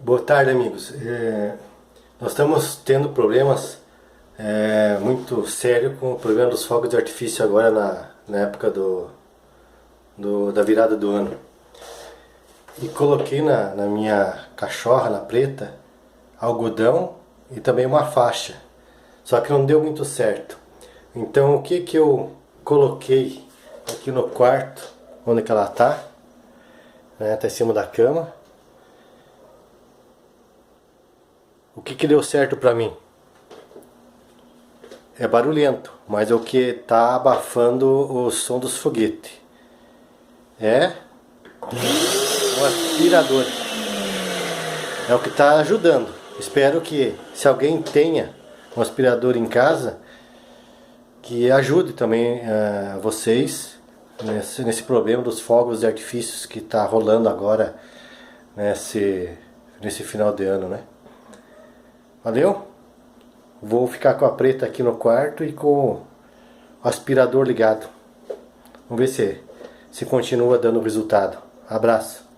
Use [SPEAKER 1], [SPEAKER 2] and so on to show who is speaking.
[SPEAKER 1] Boa tarde, amigos. Nós estamos tendo problemas muito sérios com o problema dos fogos de artifício agora na época da virada do ano. E coloquei na minha cachorra, na preta, algodão e também uma faixa. Só que não deu muito certo. Então o que eu coloquei aqui no quarto, onde que ela tá, né, tá em cima da cama. O que deu certo pra mim? É barulhento, mas é o que tá abafando o som dos foguetes. É um aspirador. É o que tá ajudando. Espero que, se alguém tenha um aspirador em casa, que ajude também vocês nesse problema dos fogos de artifícios que tá rolando agora nesse final de ano, né? Valeu? Vou ficar com a preta aqui no quarto e com o aspirador ligado. Vamos ver se continua dando resultado. Abraço.